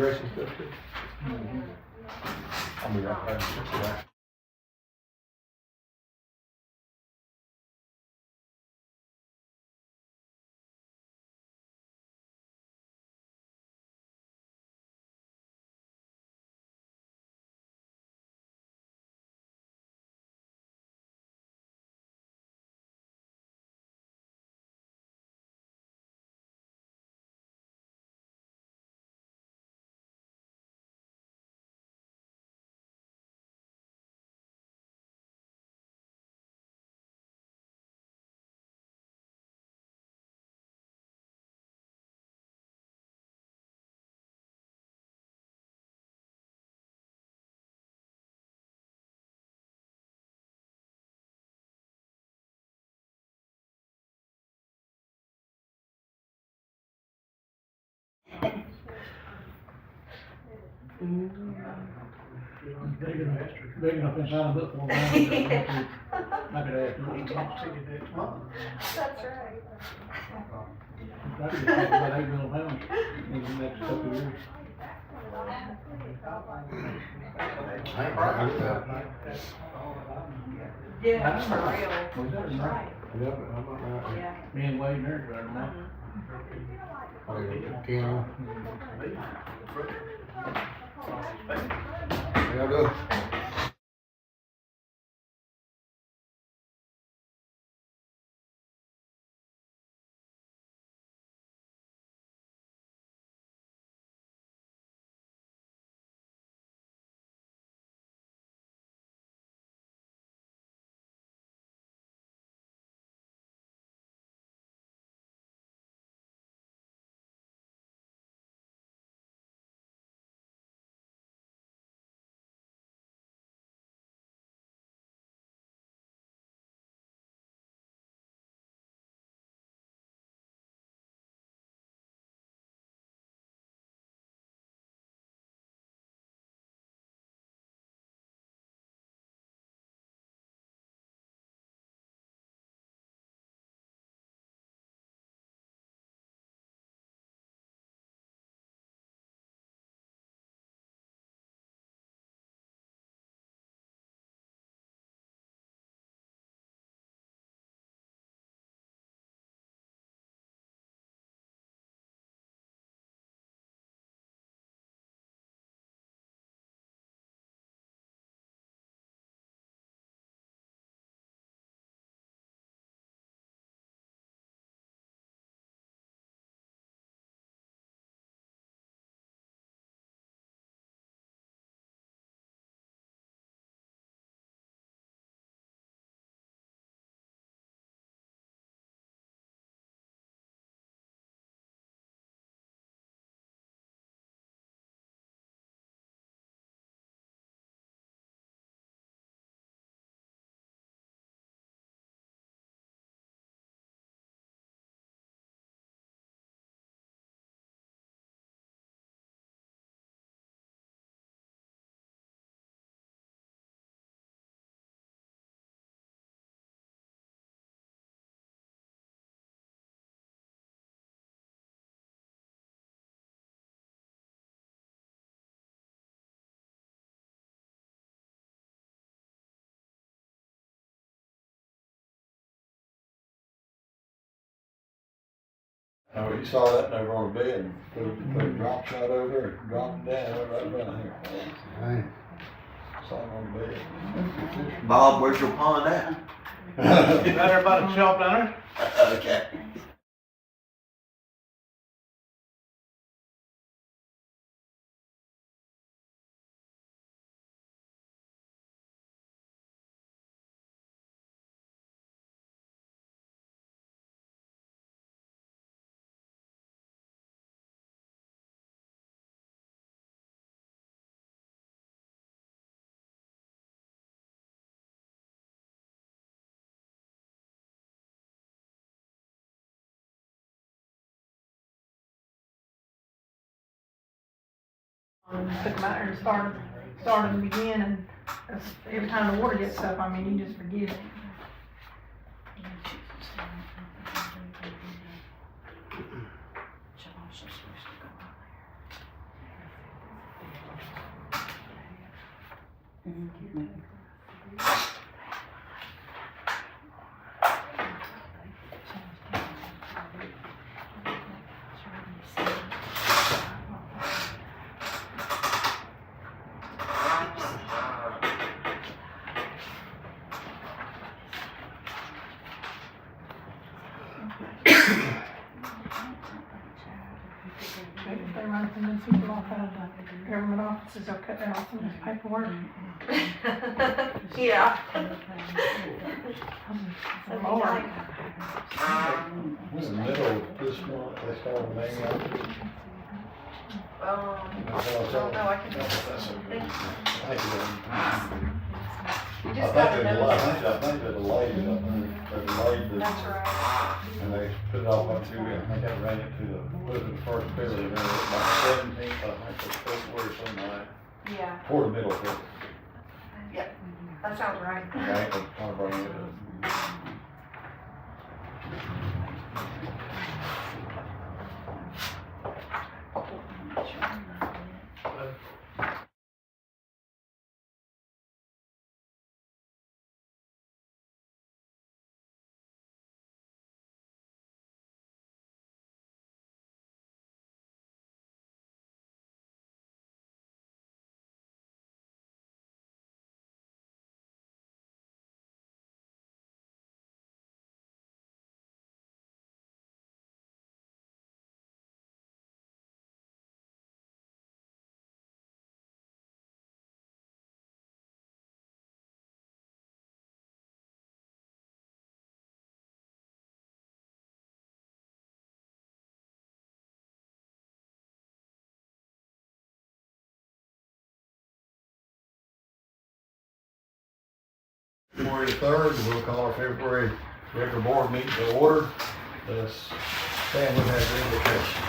racing stuff too? I'll be right back. Big enough inside a book for me. I could ask you. That's right. I could get about 8 million pounds in the next couple of years. Yeah, for real. Was that or That's not? right. Yep, I'm not right. Yeah. Me and Wade and Eric are now. Ken. Y'all do. Oh, you saw that over on the bed and put a drop shot over there, dropped down right down here. Right. Saw it on the bed. Bob, where's your pond at? Right there by the shop down there. Okay. Took them out there and start and begin, and every time the water gets up, I mean, you just forget it. Maybe if they run some of these people off out of the government offices, they'll cut down some of this paperwork. Yeah. Some more. In the middle of this month, they started naming out. I don't know, I can think. Thank you. You I just think gotta they know. delayed it, they delayed That's it, right. and they put it off up to, I think I ran it to the, put it in the first period, and it was like 17th, I think, of February, something like, Yeah, toward the middle of February. that sounds right. Okay, I'm trying to bring it up. February the 3rd, we'll call our February regular board meeting to order. Let's stand with that invocation.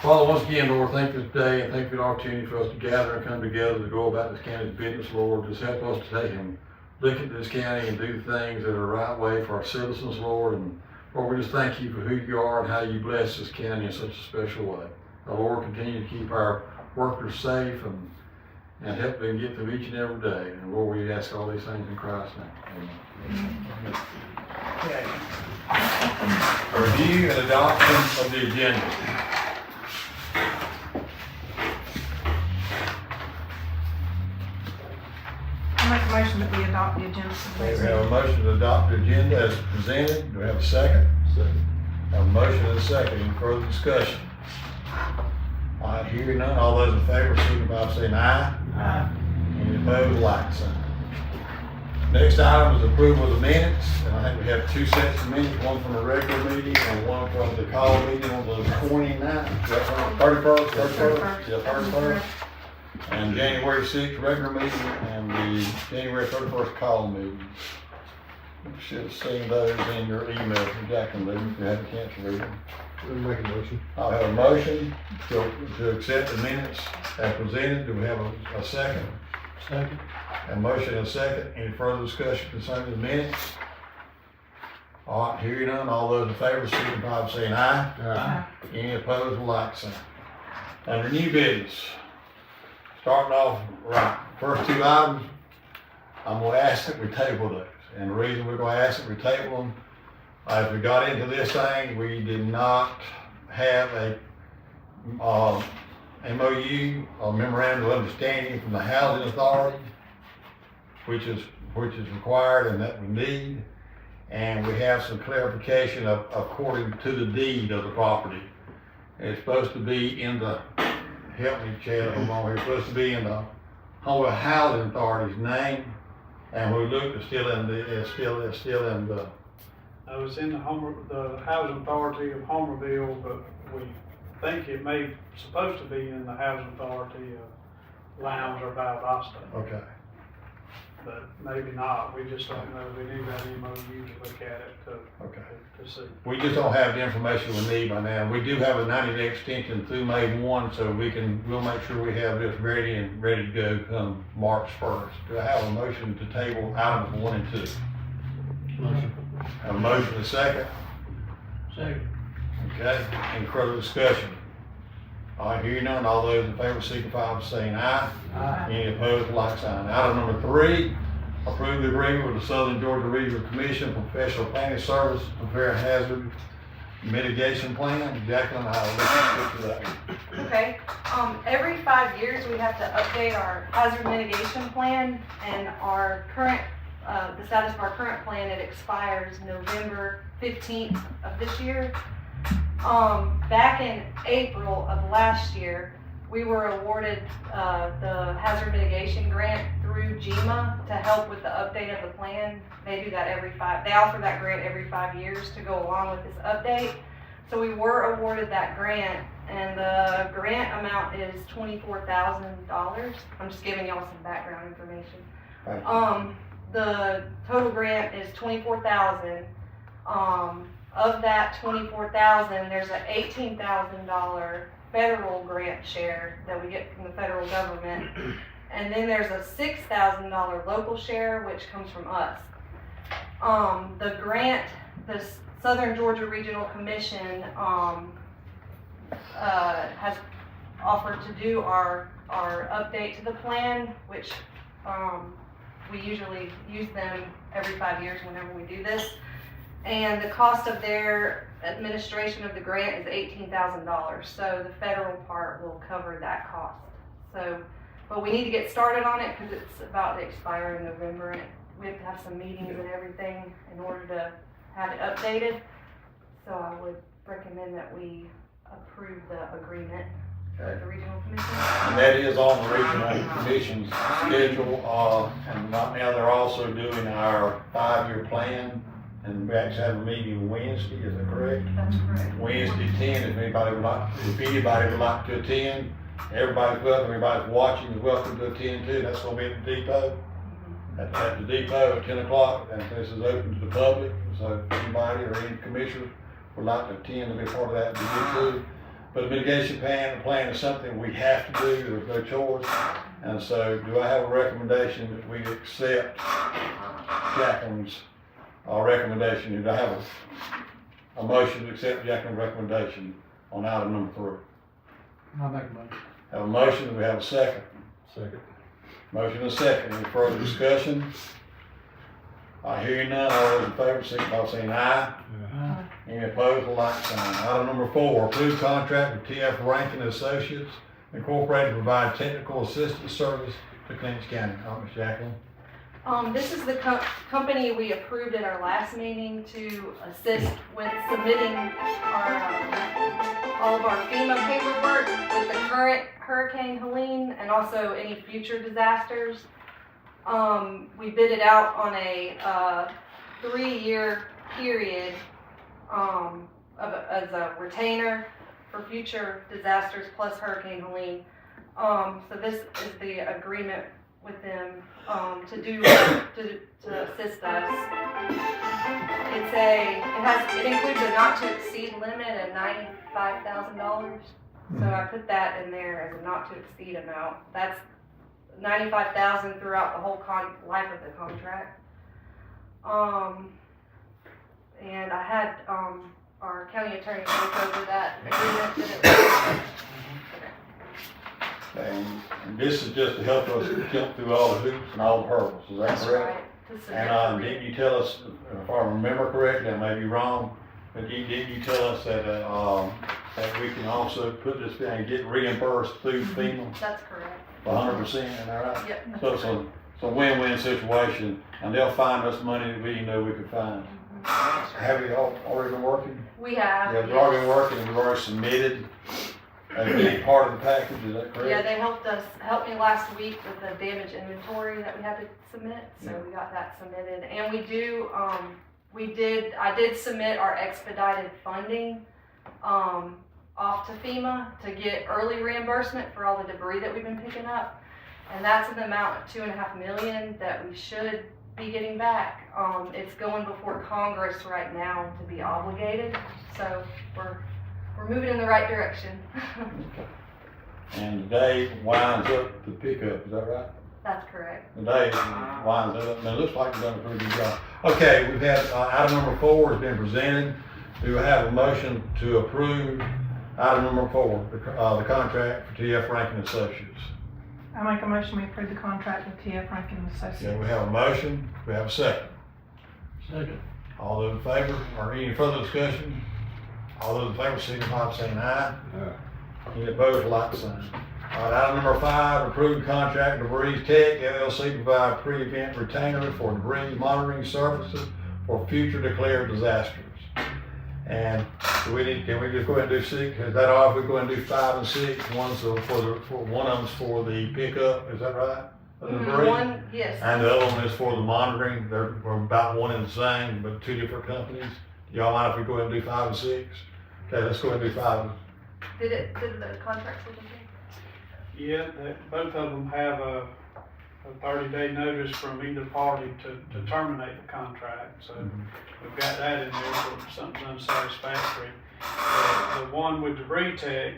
Father, once again, Lord, thank you today and thank you for the opportunity for us to gather and come together to go about this county's business, Lord. Just help us today and look at this county and do things that are the right way for our citizens, Lord. And Lord, we just thank you for who you are and how you bless this county in such a special way. Now, Lord, continue to keep our workers safe and help them get through each and every day. And Lord, we ask all these things in Christ's name. Amen. Okay. Review and adoption of the agenda. I make a motion that we adopt the agenda for the Okay, next we have a meeting. motion to adopt the agenda as presented. Do we have a second? Second. Have a motion and a second. Any further discussion? All right, hearing none. All those in favor, signify by saying aye. Aye. Any opposed, like sign. Next item is approval of the minutes, and I think we have two sets of minutes, one from the regular meeting and one from the call meeting on the 29th, 31st? Yeah, 31st. And January 6th regular meeting and the January 31st call meeting. You should have seen those in your email from Jack and Lou if you had a chance to read them. We'll make a motion. I'll have a motion to accept the minutes as presented. Do we have a second? Second. A motion and a second. Any further discussion concerning the minutes? All right, hearing none. All those in favor, signify by saying aye. Aye. Any opposed, like sign. Under new business, starting off right, first two items, I'm gonna ask that we table those. And the reason we're gonna ask that we table them, as we got into this thing, we did not have a MOU, or memorandum of understanding from the housing authority, which is required and that we need. And we have some clarification of according to the deed of the property. It's supposed to be in the, help me Chad, hold on here, it's supposed to be in the Homewood Housing Authority's name. And we looked, it's still in the, I was in the Housing Authority of Homerville, but we think it supposed to be in the Housing Authority of Lowndes or Valdosta, okay. but maybe not. We just don't know. We need that MOU to look at it Okay. to see. We just don't have the information we need by now. We do have a 90-day extension through May 1, so we'll make sure we have this ready to go come March 1st. Do I have a motion to table items 1 and 2? Motion. Have a motion and a second? Second. Okay, any further discussion? All right, hearing none, all those in favor signify by saying aye. Aye. Any opposed, like sign. Item number 3, approve the agreement with the Southern Georgia Regional Commission for Professional Planning Service to prepare a hazard mitigation plan. Jacqueline, I'll let you speak to that. Okay, every 5 years, we have to update our hazard mitigation plan, and our current, the status of our current plan, it expires November 15th of this year. Back in April of last year, we were awarded, the hazard mitigation grant through GEMA to help with the update of the plan. They do that they offer that grant every 5 years to go along with this update. So we were awarded that grant, and the grant amount is $24,000. I'm just giving y'all some background information. Right. The total grant is $24,000. Of that $24,000, there's an $18,000 federal grant share that we get from the federal government, and then there's a $6,000 local share, which comes from us. The grant, the Southern Georgia Regional Commission has offered to do our update to the plan, which we usually use them every 5 years whenever we do this. And the cost of their administration of the grant is $18,000. So the federal part will cover that cost. So, but we need to get started on it because it's about to expire in November, and we have to have some meetings and everything in order to have it updated. So I would recommend that we approve the agreement with the regional commission. And that is on the regional commission's schedule, and right now they're also doing our 5-year plan, and we actually have a meeting Wednesday, is that correct? That's correct. Wednesday 10, if anybody would like to attend, everybody's welcome, everybody's watching is welcome to attend too. That's gonna be at the depot. At the depot at 10 o'clock, and this is open to the public, so if anybody or any commissioner would like to attend and be part of that, we do too. But the mitigation plan is something we have to do, there's no choice. And so do I have a recommendation that we accept Jacqueline's recommendation? Do I have a motion to accept Jacqueline's recommendation on item number 3? I'll make a motion. Have a motion, do we have a second? Second. Motion and a second, any further discussion? I hear none, all those in favor, signify by saying aye. Aye. Any opposed, like sign. Item number 4, approve contract with TF Rankin Associates Incorporated to provide technical assistance service to Clinch County. Ms. Jacqueline. This is the company we approved at our last meeting to assist with submitting all of our FEMA paperwork with the current Hurricane Helene and also any future disasters. We bid it out on a 3-year period as a retainer for future disasters plus Hurricane Helene. So this is the agreement with them to assist us. It includes a not to exceed limit of $95,000. So I put that in there as a not to exceed amount. That's $95,000 throughout the whole life of the contract. And I had our county attorney look over that agreement. And this is just to help us jump through all the hoops and all the hurdles, is that That's correct? right. To And submit for didn't you tell us, if I remember correctly, I may be wrong, but didn't you tell us that we can also put this thing and get reimbursed through FEMA That's correct. 100%, is that right? Yep. that's So correct. it's a win-win situation, and they'll find us money that we didn't know we could find. That's right. Have you already been working? We have. Yeah, we've already been working, and we've already submitted a big part of the package, is that correct? Yeah, they helped me last week with the damage inventory that we had to submit, so Yeah. we got that submitted. And I did submit our expedited funding, off to FEMA to get early reimbursement for all the debris that we've been picking up. And that's an amount of $2.5 million that we should be getting back. It's going before Congress right now to be obligated, so we're moving in the right direction. And today winds up the pickup, is that right? That's correct. Today winds up, and it looks like we've done a pretty good job. Okay, we've had, item number 4 has been presented. Do we have a motion to approve Item number 4, the contract for TF Rankin Associates. I make a motion, we approve the contract with TF Rankin and Okay, Associates. we have a motion, we have a second. Second. All those in favor, or any further discussion? All those in favor, signify by saying aye. Any opposed, like sign. All right, item number 5, approved contract Debris Tech LLC to provide pre-event retainer for debris monitoring services for future declared disasters. And can we just go ahead and do 6? Is that all? If we go ahead and do 5 and 6, one's one of them's for the pickup, is that right? Of the debris? One, yes. And the other one is for the monitoring. They're about one and the same, but 2 different companies. Y'all mind if we go ahead and do 5 and 6? Okay, let's go ahead and do 5. Did the contract say anything? Yeah, both of them have a 30-day notice from either party to terminate the contract, so we've got that in there for something unsatisfactory. The one with Debris Tech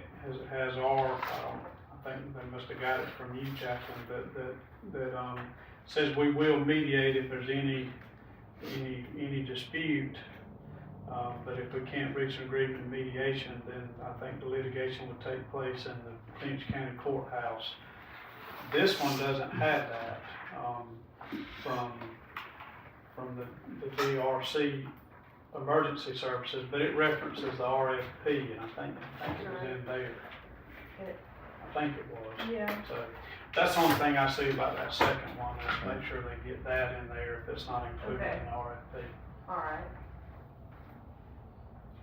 has our, I think they must have got it from you, Chaplain, that says we will mediate if there's any dispute. But if we can't reach an agreement in mediation, then I think the litigation would take place in the Clinch County Courthouse. This one doesn't have that, from the BRC Emergency Services, but it references the RFP, and I think it was in there. I think it was. Yeah. So that's the only thing I see about that second one, is make sure they get that in there if it's not included Okay. in the RFP. All right.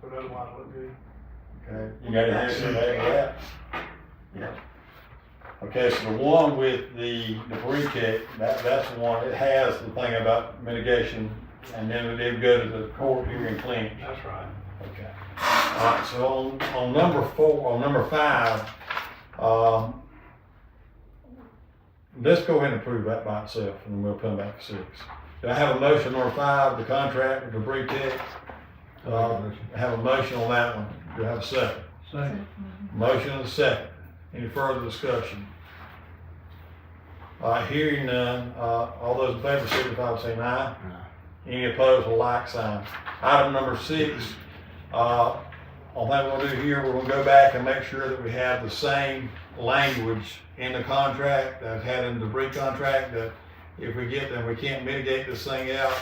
But otherwise, look good. Okay, you got anything to add to that? Yeah. Okay, so the one with the debris tech, that's the one, it has the thing about mitigation, and then it did go to the court here in Clinch. That's right. Okay. All right, so on number 5, let's go ahead and approve that by itself, and then we'll come back to 6. Do I have a motion on number 5, the contract with debris tech? I have a motion on that one. Do I have a second? Second. Motion and a second. Any further discussion? Hearing none, all those in favor signify by saying aye. Any opposed with a like sign. Item number 6, on that we'll do here, we're gonna go back and make sure that we have the same language in the contract that had in the debris contract, that if we get them, we can't mitigate this thing out,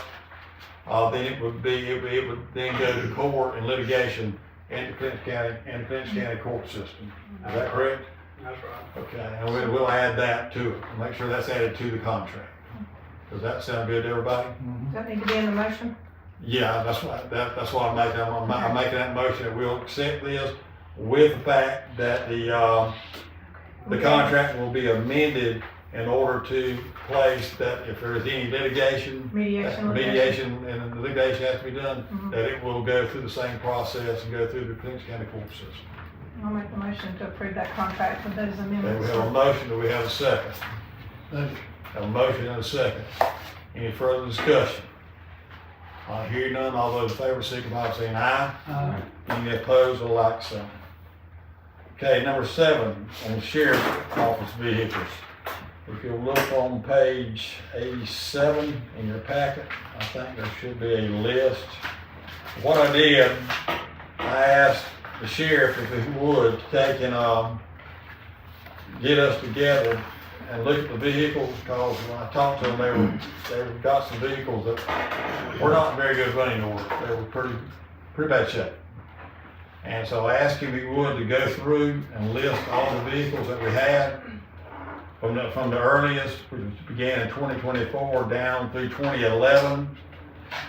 then it would then go to court and litigation in the Clinch County court system. Is that correct? That's right. Okay, and we'll add that to it, make sure that's added to the contract. Does that sound good to everybody? Does that need to be in the motion? Yeah, that's why I'm making, I'm making that motion that we'll accept this with the fact that the contract will be amended in order to place that if there is any litigation, Mediation. and the litigation has to be done, that it will go through the same process and go through the Clinch County court system. I'll make the motion to approve that contract with those Okay, amendments. we have a motion, do we have a second? Second. Have a motion and a second. Any further discussion? Hearing none, all those in favor signify by saying aye. Any opposed, will like sign. Okay, number 7, on the sheriff's office vehicles. If you'll look on page 87 in your packet, I think there should be a list. What I did, I asked the sheriff if he would take and get us together and look at the vehicles, because when I talked to them, they've got some vehicles that were not in very good running order. They were pretty bad shape. And so I asked him if he would to go through and list all the vehicles that we had from the earliest, which began in 2024 down through 2011,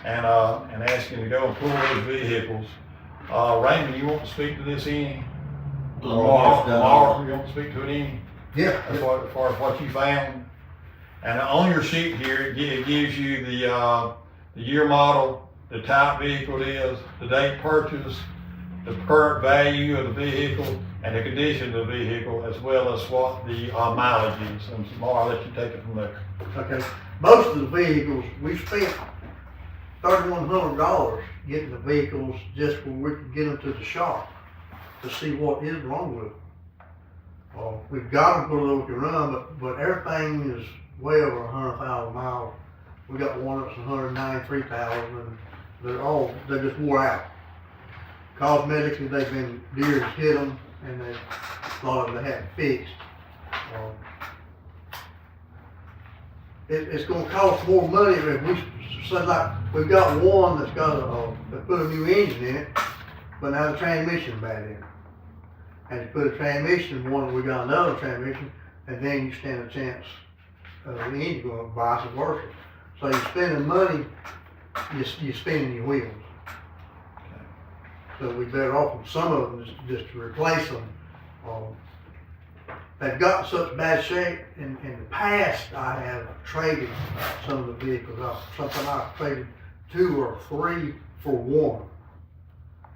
and ask him to go and pull those vehicles. Raymond, you want to speak to this any? Mark, you want to speak to it any? Yeah. As far as what you found? And on your sheet here, it gives you the year model, the type vehicle it is, the date purchase, the current value of the vehicle, and the condition of the vehicle, as well as what the mileage is. And Mark, I'll let you take it from there. Okay, most of the vehicles, we spent $3,100 getting the vehicles just when we could get them to the shop to see what is wrong with them. We've got them so they can run, but everything is way over 100,000 miles. We got one that's 193,000, and they're just wore out. cosmetically, they've been, deer has hit them, and they, a lot of them they haven't fixed. It's gonna cost more money if we, say like, we've got one that's got they put a new engine in it, but now the transmission bad in it. And you put a transmission in one, we got another transmission, and then you stand a chance of the engine going vice versa. So you're spending money, you're spinning your wheels. So we better off with some of them just to replace them. They've got such bad shape. In the past, I have traded some of the vehicles. Sometimes I've traded 2 or 3 for one.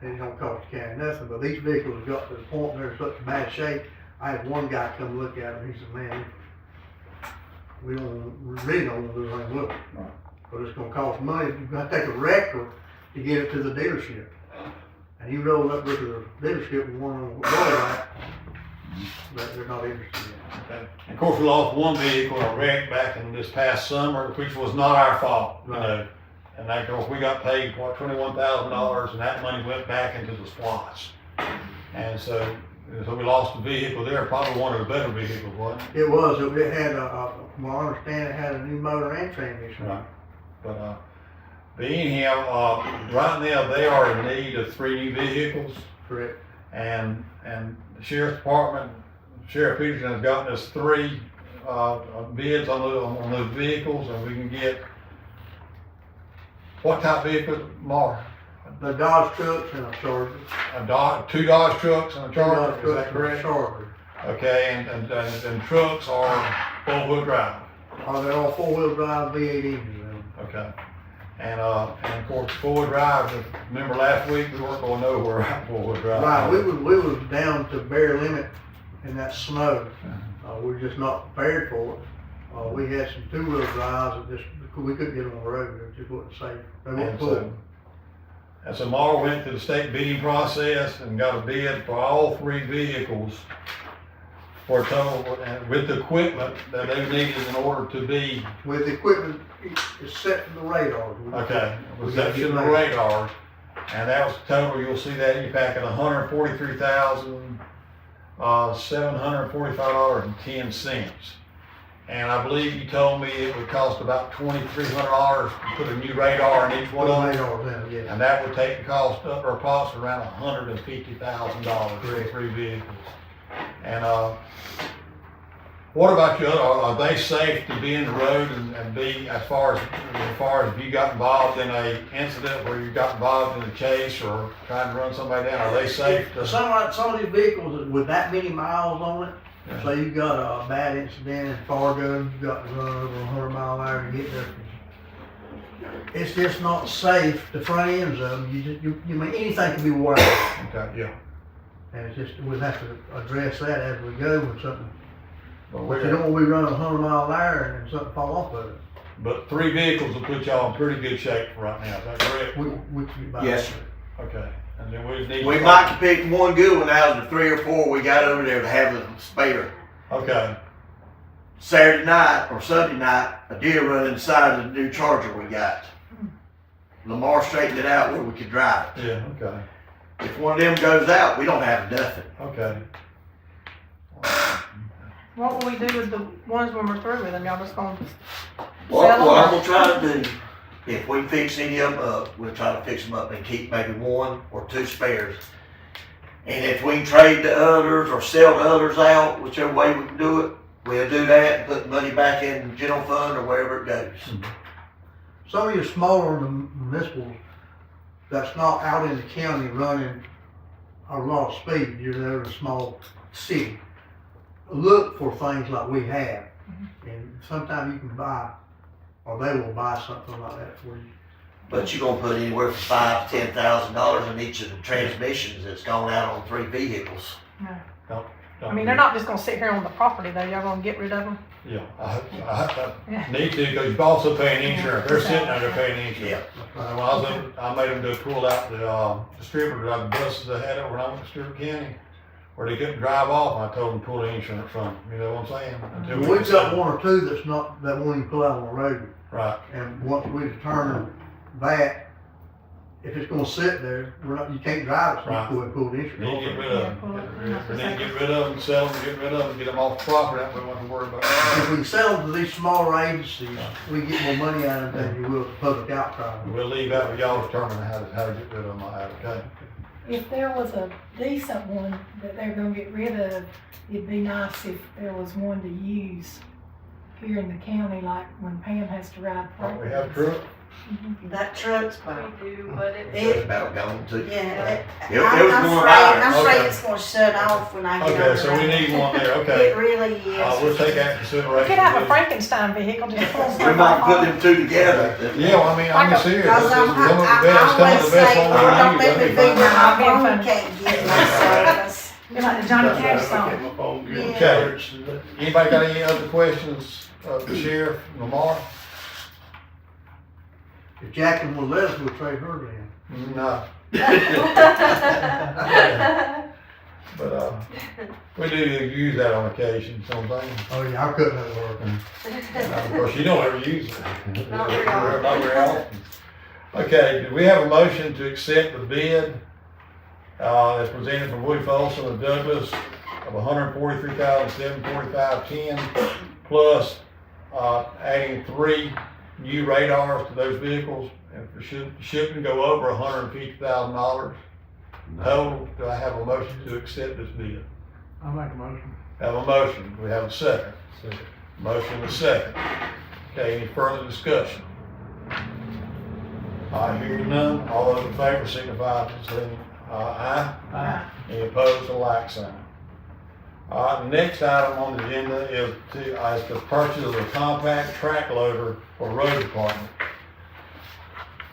And it don't cost the county nothing, but these vehicles have got to the point they're in such bad shape. I had one guy come look at them, he said, man, we really don't want to do anything with them. But it's gonna cost money. You've got to take a record to get it to the dealership. And you roll up with the dealership and one on the road right, but they're not interested in it. Okay. And of course, we lost one vehicle in a wreck back in this past summer, which was not our fault, you know. And of course, we got paid, what, $21,000, and that money went back into the SPOS. And so we lost the vehicle there, probably one of the better vehicles, wasn't it? It was, it had from what I understand, it had a new motor and transmission. Right. But anyhow, right now, they are in need of 3 new vehicles. Correct. And the sheriff's department, Sheriff Peterson has gotten us 3 bids on those vehicles, and we can get, what type of vehicle, Mark? The Dodge trucks and a Charger. 2 Dodge trucks and a Charger, is Two Dodge that trucks and a correct? Charger. Okay, and trucks are 4-wheel drive. They're all 4-wheel drive V8 engines. Okay. And of course, 4-wheel drive, remember last week, we weren't going nowhere out 4-wheel drive. Right, we was down to bare limit in that snow. We're just not prepared for it. We had some 2-wheel drives that we couldn't get on the road, it just wasn't safe. They weren't full. And so Mara went through the state bidding process and got a bid for all 3 vehicles for a total, and with the equipment that they needed in order to be. With the equipment, it's set for the radars. Okay, reception of the radar, and that was total, you'll see that in your packet, $143,745.10. And I believe you told me it would cost about $2,300 to put a new radar in each one of them. Radars in, yes. And that would take the cost up or approximately around $150,000 for 3 vehicles. And what about you? Are they safe to be in the road and be, as far as if you got involved in a incident where you got involved in a chase or trying to run somebody down? Are they safe to? Some of these vehicles with that many miles on it, Yeah. so you got a bad incident in Fargo, you got to run over 100 mile an hour to get there. It's just not safe. The front ends of them, you mean anything can be wore out. Okay, yeah. And it's just, we'll have to address that as we go when something, But you don't want to be running 100 mile an hour and then something fall off of it. But 3 vehicles will put y'all in pretty good shape right now, is that correct? We can get by. Yes, sir. Okay, and then we need. We might have picked one good one out of the 3 or 4 we got over there to have a spare. Okay, Saturday night or Sunday night, a deer run inside of the new Charger we got. Lamar straightened it out where we could drive it. yeah, okay, If one of them goes out, we don't have nothing. okay. What will we do with the ones when we're through with them? Y'all just gonna What sell them? I'm gonna try to do, if we fix any of them up, we'll try to fix them up and keep maybe 1 or 2 spares. And if we can trade the others or sell the others out, whichever way we can do it, we'll do that and put the money back in the general fund or wherever it goes. Some of your smaller municipals that's not out in the county running a lot of speed, you're there in a small city. Look for things like we have, and sometimes you can buy, or they will buy something like that for you. But you're gonna put anywhere from $5,000 to $10,000 in each of the transmissions that's gone out on 3 vehicles. I mean, they're not just gonna sit here on the property though. Y'all gonna get rid of them? Yeah, I need to, because you're also paying insurance, they're sitting there, they're paying insurance. When I was up, I made them pull out the distributor, the buses they had over when I went to Stewart County, where they couldn't drive off, and I told them to pull the insurance from them, you know what I'm saying? Until we We've get got some- 1 or 2 that's not, that won't even pull out on the road. Right, And once we determine that, if it's gonna sit there, you can't drive it, so Right. you go and pull the We need to insurance. get rid of them. pull it, We need to get rid of them, sell them, get rid of them, get them off the property, that way we don't have to worry about it. If we sell them to these smaller agencies, we get more money out of them than you will the public outcry. We'll leave that with y'all to determine how to get rid of them, okay? If there was a decent one that they're gonna get rid of, it'd be nice if there was one to use here in the county, like when Pam has to ride. Don't we have truck? That truck's about, We do, but It's about gone too. yeah, It was I'm going afraid, higher. I'm afraid Okay. it's gonna shut off when I get Okay, over so we there. need one there, okay. It really is. We'll take that into We consideration. could have a Frankenstein vehicle, just pull We stuff might off. put them two together. Yeah, well, I mean, I'm Like a- serious. Cause This is I'm, some of the I best, some always of the best say, one don't we let need. me That'd be be where fine. my phone can't get my service. Be like the Johnny Cash song. Okay. Anybody got any other questions of the sheriff, Lamar? If Jackie will let us, we'll trade her in. No. But, we do use that on occasion, some things. Oh, yeah, I couldn't have worked. Of course, you don't ever use it. Not very often. Not very often. Okay, do we have a motion to accept the bid, that's presented from Woody Folsom and Douglas of $143,745.10 plus, adding 3 new radars to those vehicles, and for shipping go over $150,000 total. Do I have a motion to accept this bid? I'll make a motion. Have a motion, do we have a second? Motion and a second. Okay, any further discussion? I hear none, all those in favor signify by saying aye. Aye. Any opposed, a like sign. All right, the next item on the agenda is the purchase of a compact track loader for road department.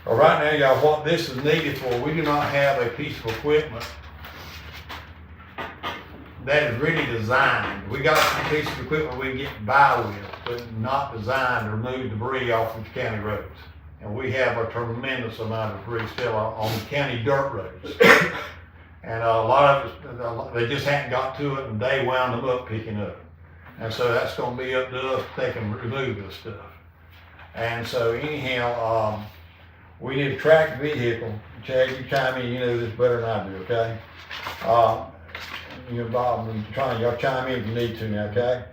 Well, right now, y'all, what this is needed for, we do not have a piece of equipment that is really designed. We got some pieces of equipment we can get by with, but not designed to remove debris off of county roads. And we have a tremendous amount of debris still on county dirt roads. And a lot of it, they just hadn't got to it and they wound them up picking up. And so that's gonna be up to us if they can remove this stuff. And so anyhow, we need a tracked vehicle. Chad, you chime in, you know this better than I do, okay? You know, Bob, y'all chime in if you need to now, okay?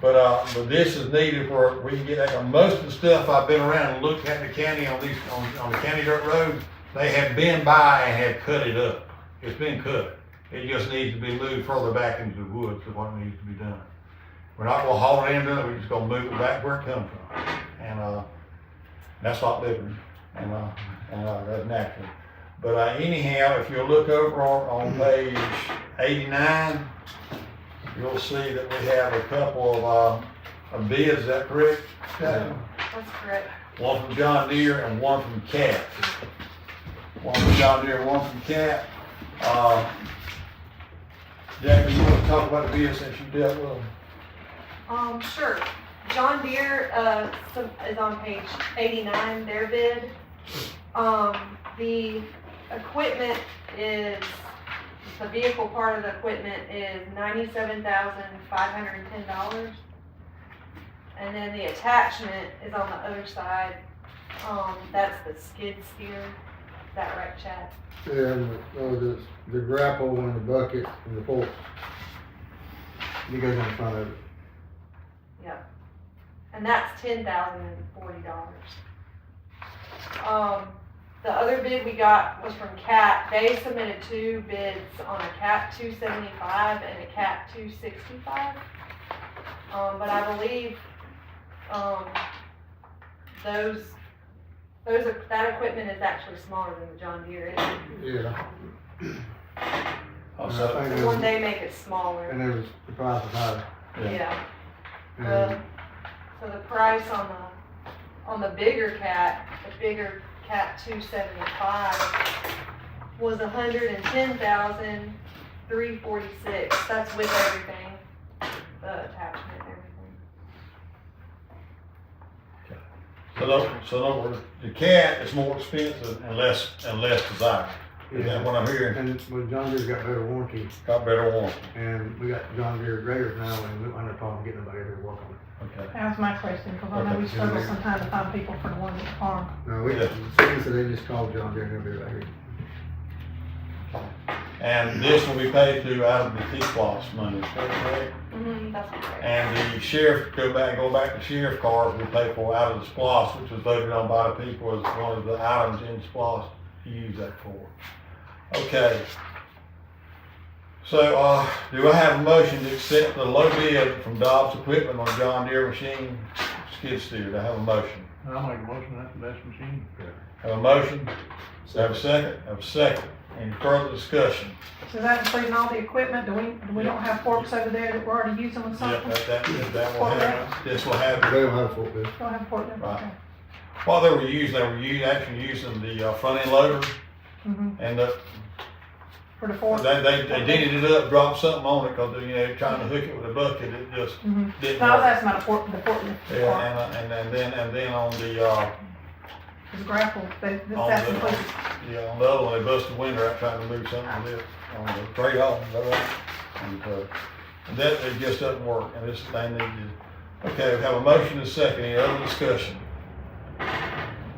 But this is needed for, we can get that, most of the stuff I've been around and looked at the county on these, on the county dirt roads, they have been by and have cut it up. It's been cut. It just needs to be moved further back into the woods is what needs to be done. We're not gonna haul it in, we're just gonna move it back where it comes from. And, that's a lot different, and that's natural. But anyhow, if you look over on page 89, you'll see that we have a couple of bids, is that correct? That's correct. One from John Deere and one from Cat. One from John Deere and one from Cat. Jackie, you want to talk about the bids since you dealt with them? Sure. John Deere, is on page 89, their bid. The equipment is, the vehicle part of the equipment is $97,510. And then the attachment is on the other side. That's the skid steer. Is that right, Chad? Yeah, and the grapple and the bucket and the fork. You guys in front of it. Yep. And that's $10,040. The other bid we got was from CAT. They submitted 2 bids on a CAT 275 and a CAT 265. But I believe that equipment is actually smaller than the John Deere. Yeah. Also, I think The one they make is smaller. and it was, the price was higher. Yeah. And So the price on the bigger cat, the bigger cat 275 was $110,346. That's with everything, the attachment and everything. so in other words, the Cat is more expensive and less desired. Is that what I'm hearing? And, well, John Deere's got better warranty, Got better warranty. and we got John Deere graders now, and we don't have no problem getting nobody here to work on it. Okay. That was my question, cause I know we struggle sometimes to find people for the ones at the farm. No, we, Yeah. so they just called John Deere, and they'll be right here. And this will be paid through out of the T-Splosh money, is that correct? That's correct. And the sheriff, go back to sheriff cars, we pay for out of the SPOS, which was voted on by the people as one of the items in SPOS to use that for. Okay. So, do I have a motion to accept the low bid from Dobbs Equipment on John Deere machine skid steer? Do I have a motion? I'll make a motion, that's the best machine. Have a motion? Have a second? Have a second. Any further discussion? So that including all the equipment, do we don't have forks over there that we're already using with Yeah, something? that will have, this will have. They don't have a forklift. Don't have a fork there, Right. okay. While they were actually using the front end loader, and For the fork? they dented it up, dropped something on it, cause they're trying to hook it with a bucket, it just didn't No, I was work. asking about the forklift. Yeah, part. and then on the, The grapple, that's on included. on the other one, they busted the window out trying to move something with it, on the trade off, is that right? And that, it just doesn't work, and this thing needed, okay, we have a motion and a second, any other discussion?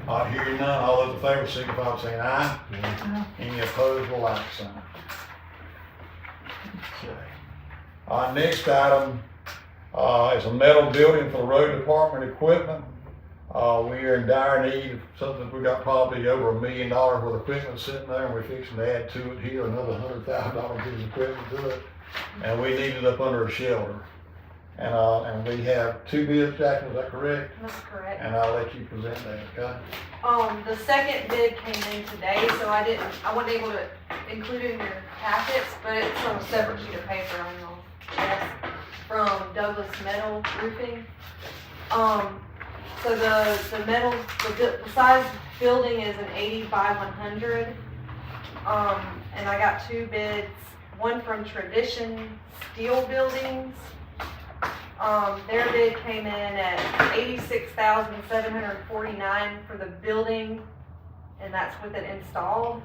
All right, hearing none, all those in favor signify by saying aye. Any opposed will like sign. Okay. Our next item, is a metal building for the road department equipment. We are in dire need of something, we got probably over $1 million worth of equipment sitting there, and we're fixing to add to it here, another $100,000 piece of equipment to it. And we need it up under a shelter. And we have 2 bids, Jackie, is that correct? That's correct. And I'll let you present that, okay? The second bid came in today, so I wasn't able to include it in your packets, but it's on a separate sheet of paper on your desk from Douglas Metal Roofing. So the metal, the size building is an 80 by 100. And I got 2 bids, one from Tradition Steel Buildings. Their bid came in at $86,749 for the building, and that's with it installed.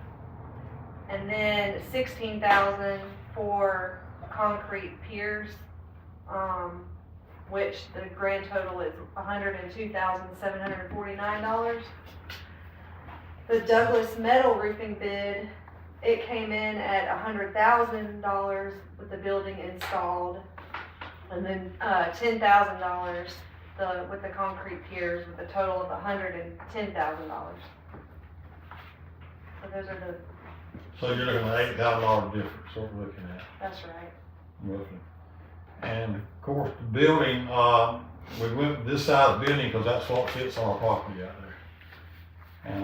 And then $16,000 for concrete piers, which the grand total is $102,749. The Douglas Metal Roofing bid, it came in at $100,000 with the building installed. And then $10,000 with the concrete piers, with a total of $110,000. So those are So you're looking at $8,000 difference, what we're looking at, that's right. roughly. And of course, the building, we went with this size building because that's what fits on our property out there. And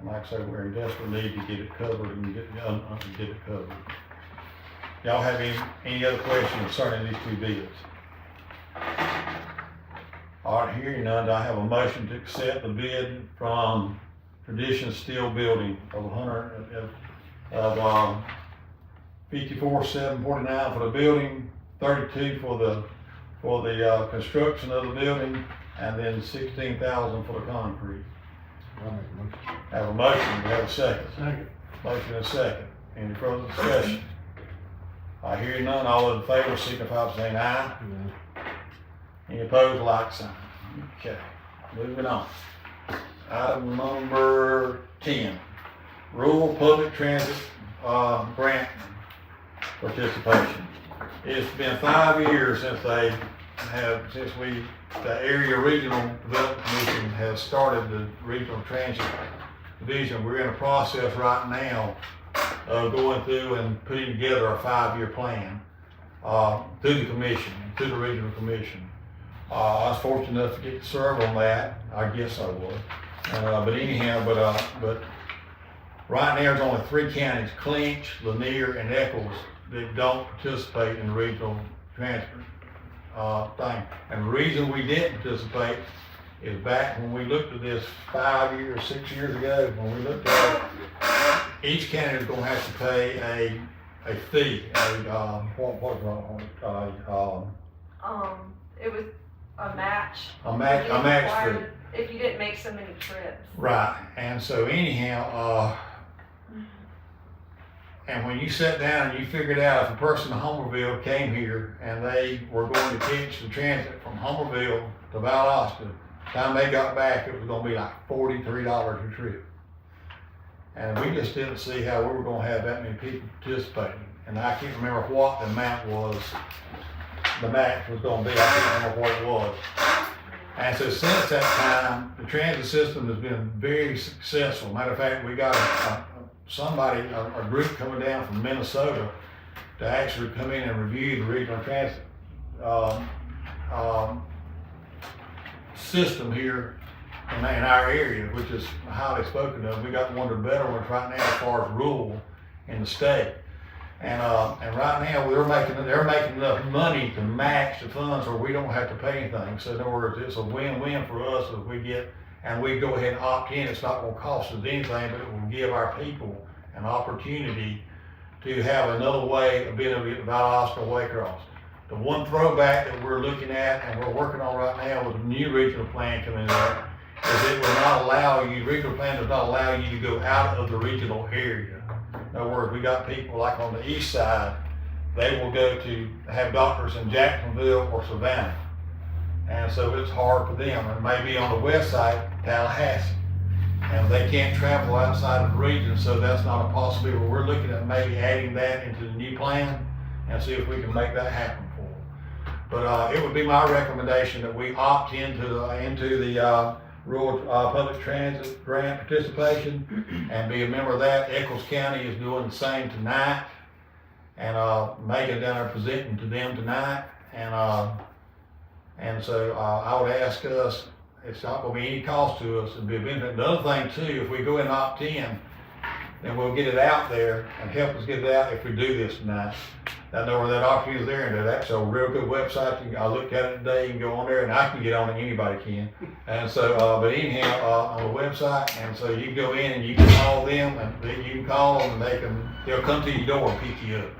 like I say, we're in desperate need to get it covered and get it covered. Y'all have any other questions concerning these 2 bids? All right, hearing none, do I have a motion to accept the bid from Tradition Steel Building of $54,749 for the building, $32 for the construction of the building, and then $16,000 for the concrete. I'll make a motion. Have a motion, we have a second. Second. Motion and a second. Any further discussion? I hear none, all in favor signify by saying aye. Any opposed, like sign. Okay, moving on. Item number 10, rural public transit, grant participation. It's been 5 years since the area regional development commission has started the regional transit division. We're in a process right now of going through and putting together a 5-year plan, through the commission, through the regional commission. I was fortunate enough to get to serve on that. I guess I was. But anyhow, but right now there's only 3 counties, Clinch, Lanier, and Eccles, that don't participate in the regional transport thing. And the reason we didn't participate is back when we looked at this 5 years, 6 years ago, when we looked at it, each county is gonna have to pay a fee, It was a match. a match fee. If you didn't make so many trips. Right, and so anyhow, and when you sat down and you figured out if a person in Homerville came here and they were going to catch the transit from Homerville to Valdosta, the time they got back, it was gonna be like $43 a trip. And we just didn't see how we were gonna have that many people participating. And I can't remember what the amount was, the max was gonna be, I can't remember what it was. And so since that time, the transit system has been very successful. Matter of fact, we got a group coming down from Minnesota to actually come in and review the regional transit system here in our area, which is highly spoken of. We got one of the better ones right now as far as rural in the state. And right now they're making enough money to match the funds where we don't have to pay anything. So in other words, it's a win-win for us if we get, and we go ahead and opt in. It's not gonna cost us anything, but it will give our people an opportunity to have another way of being able to get to Valdosta or Waycross. The one throwback that we're looking at and we're working on right now with the new regional plan coming up is it will not allow you, regional plan does not allow you to go out of the regional area. In other words, we got people like on the east side, they will go to have doctors in Jacksonville or Savannah. And so it's hard for them. And maybe on the west side, Tallahassee. And they can't travel outside of the region, so that's not a possibility. We're looking at maybe adding that into the new plan and see if we can make that happen for them. But it would be my recommendation that we opt into the rural public transit grant participation and be a member of that. Eccles County is doing the same tonight, and Megan down there presenting to them tonight, and so I would ask us, it's not gonna be any cost to us, it'd be a benefit. The other thing too, if we go and opt in, then we'll get it out there and help us get it out if we do this tonight. I know where that opportunity is there, and that's a real good website. I looked at it today, you can go on there, and I can get on it, anybody can. And so, but anyhow, on the website, and so you can go in and you can call them, and you can call them, and they'll come to your door and pick you up.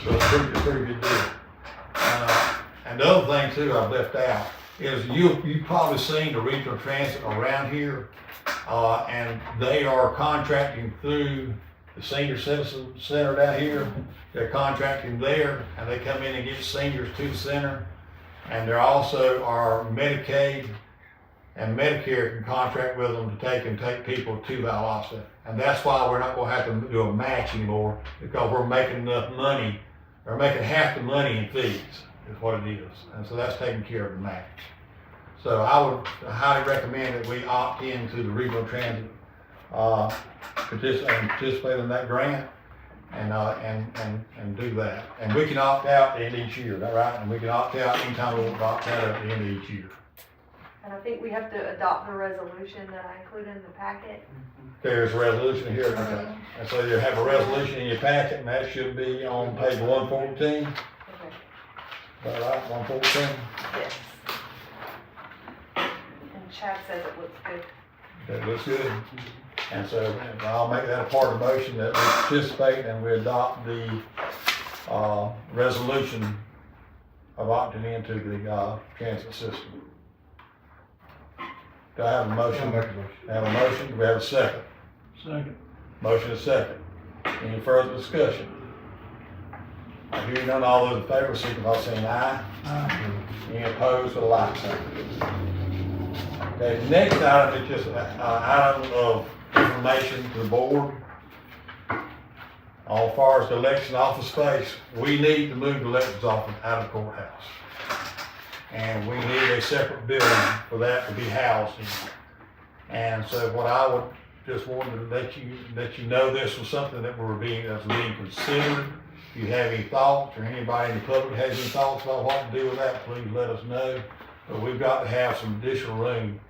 So it's a pretty good deal. And the other thing too I've left out is you've probably seen the regional transit around here, and they are contracting through the senior citizen center down here. They're contracting there, and they come in and get seniors to the center. And there also are Medicaid and Medicare can contract with them to take people to Valdosta. And that's why we're not gonna have to do a match anymore, because we're making enough money, or making half the money in fees is what it is. And so that's taking care of the match. So I would highly recommend that we opt into the regional transit, participate in that grant and do that. And we can opt out at the end of each year, is that right? And we can opt out anytime we want to opt out at the end of each year. And I think we have to adopt the resolution that I included in the packet. There's a resolution here, okay. And so you have a resolution in your packet, and that should be on page 114. Okay. Is that right, 114? Yes. And Chad says it looks good. That looks good. And so I'll make that a part of the motion that we participate and we adopt the resolution of opting into the transit system. Do I have a motion? I'll make a motion. I have a motion. Do we have a second? Second. Motion is second. Any further discussion? I hear none. All those in favor, signify by saying aye. Aye. Any opposed, with a like sign. Okay, the next item is just an item of information to the board. As far as the election office space, we need to move the elections office out of the courthouse. And we need a separate building for that to be housed in. And so what I would just wanted to let you know, this was something that that's being considered. If you have any thoughts, or anybody in the public has any thoughts about what to do with that, please let us know. But we've got to have some additional room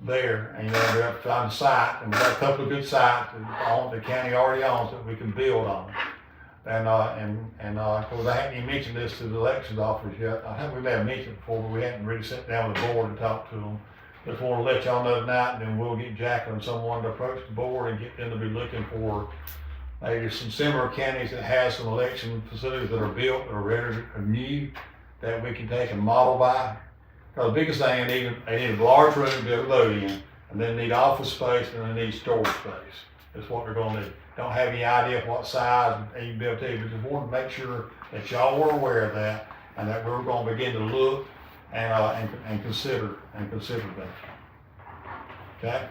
there, and we have to find a site, and we've got a couple of good sites that the county already owns that we can build on. And of course, I hadn't even mentioned this to the elections officers yet. I think we may have mentioned it before, but we hadn't really sat down with the board and talked to them. Just want to let y'all know tonight, and then we'll get Jacqueline and someone to approach the board and get them to be looking for maybe some similar counties that have some election facilities that are built or ready or new that we can take and model by. Because the biggest thing, they need a large room to be able to vote in, and then they need office space, and they need storage space. is what they're gonna do. Don't have any idea of what size, and even be able to tell you, but just wanted to make sure that y'all were aware of that, and that we're gonna begin to look and consider that. Okay?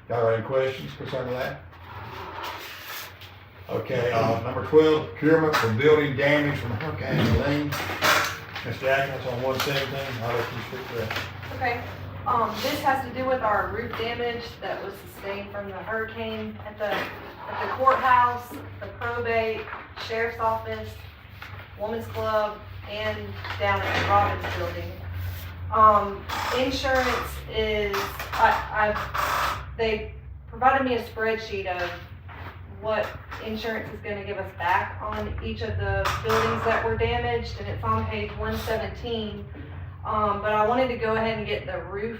Y'all got any questions concerning that? Okay, number 12, procurement for building damage from Hurricane Helene. Mr. Atkins on 117, I'll let you speak to that. Okay, this has to do with our roof damage that was sustained from the hurricane at the courthouse, the probate, sheriff's office, woman's club, and down at the Robbins building. Insurance is, they provided me a spreadsheet of what insurance is gonna give us back on each of the buildings that were damaged, and it's on page 117. But I wanted to go ahead and get the roof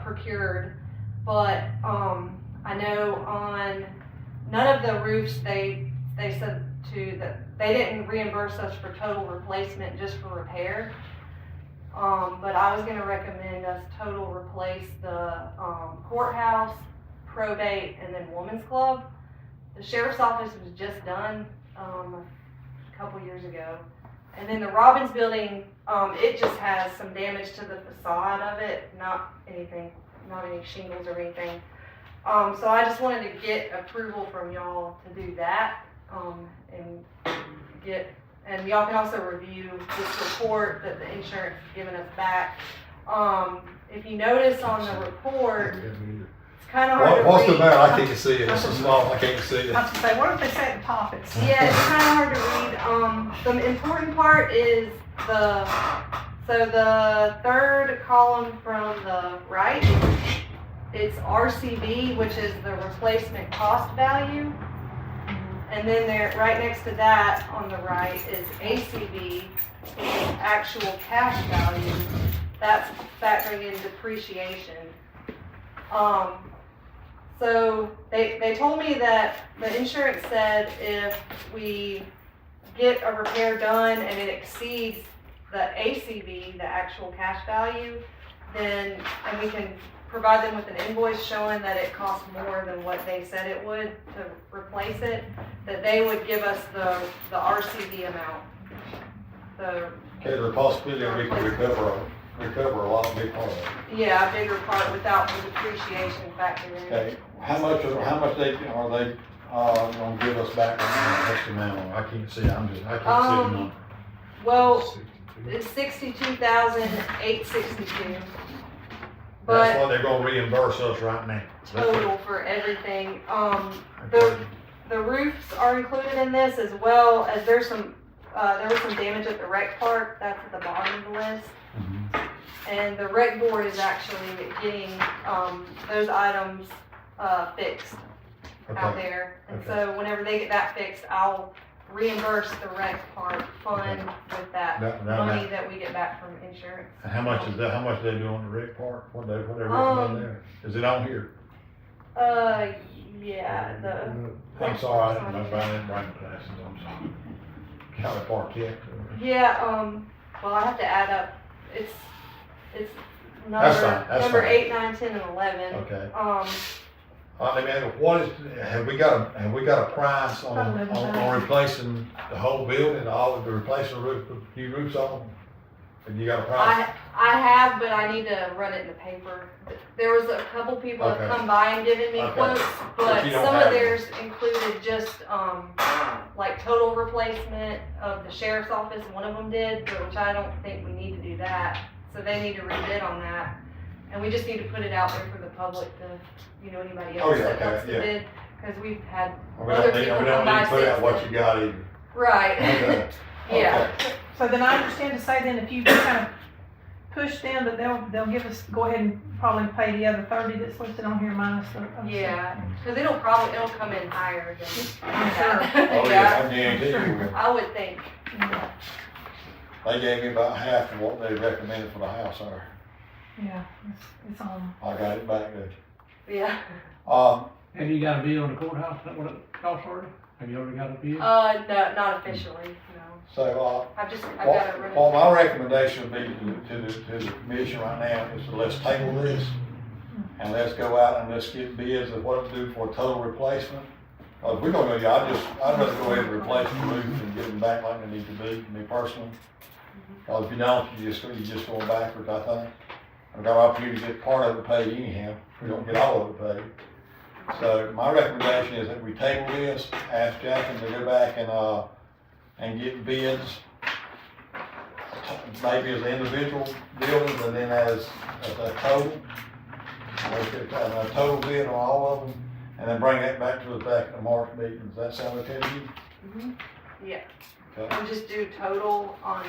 procured, but, I know on none of the roofs, they said that they didn't reimburse us for total replacement, just for repair. But I was gonna recommend us total replace the, courthouse, probate, and then woman's club. The sheriff's office was just done, a couple years ago. And then the Robbins building, it just has some damage to the facade of it, not any shingles or anything. So I just wanted to get approval from y'all to do that, and y'all can also review this report that the insurance has given us back. If you notice on the report, it's kind of hard to read. What's the matter? I can't see it. It's so small, I can't see it. I was gonna say, what if they say at the top it's? Yeah, it's kind of hard to read. The important part is the third column from the right, it's RCV, which is the replacement cost value. And then there, right next to that on the right is ACV, which is actual cash value. That's factoring in depreciation. So they told me that the insurance said if we get a repair done and it exceeds the ACV, the actual cash value, and we can provide them with an invoice showing that it costs more than what they said it would to replace it, that they would give us the RCV amount. Okay, the possibility we can recover a lot, big part of it. Yeah, a bigger part without the depreciation factor in. Okay, how much are they gonna give us back on the next amount? I can't see, I can't see the number. Well, it's $62,862. That's But what they're gonna reimburse us right now. total for everything, the roofs are included in this, as well as there was some damage at the rec park, that's at the bottom of the list. Mhm. And the rec board is actually getting, those items, fixed out Okay, there. And Okay. so whenever they get that fixed, I'll reimburse the rec park fund with that Now, money that we get back from insurance. and how much is that, how much they do on the rec park, what they recommend there? Is it on here? Yeah, I'm sorry, I didn't bring the glasses, I'm sorry. County Park yet? yeah, well, I have to add up, it's That's fine, that's number fine. 8, 9, 10, and 11. Okay. I mean, what is, have we got a price on replacing the whole building, all of the replacing roof, new roofs on? Have you got a price? I have, but I need to run it in the paper. There was a couple people that Okay. come by and given me Okay. quotes, But but you don't some have of them. theirs included just, like total replacement of the sheriff's office, one of them did, but which I don't think we need to do that. So they need to rebid on that. And we just need to put it out there for the public to, anybody Oh, else yeah, that okay, wants to yeah. bid. Cause we've had We other don't need, people we come don't by need to put out since what then. you got either. Right, Okay. yeah. Okay. So then I understand to say then if you kind of push them, that they'll give us, go ahead and probably pay the other 30 that's listed on here minus the. Yeah, cause it'll come in higher than I'm sure. that. Oh, yeah, I guarantee you. I would think. They gave me about half of what they recommended for the house there. Yeah, it's on. I got it back there. Yeah. Have you got a bid on the courthouse, that what it costs already? Have you already got a bid? No, not officially, no. So, I've gotta run it. well, my recommendation would be to the commission right now is to let's table this and let's go out and let's get bids of what to do for a total replacement. Cause we're gonna, I'd rather go ahead and replace the roof and get them back like they need to be, me personally. Cause if you don't, you just go backwards, I think. I've got an opportunity to get part of it paid anyhow, we don't get all of it paid. So my recommendation is that we table this, ask Jackson to go back and get bids, maybe as individual buildings and then as a total. Let's get a total bid on all of them, and then bring that back to us back at the March meeting. Does that sound okay to you? Yeah, Okay. and just do total on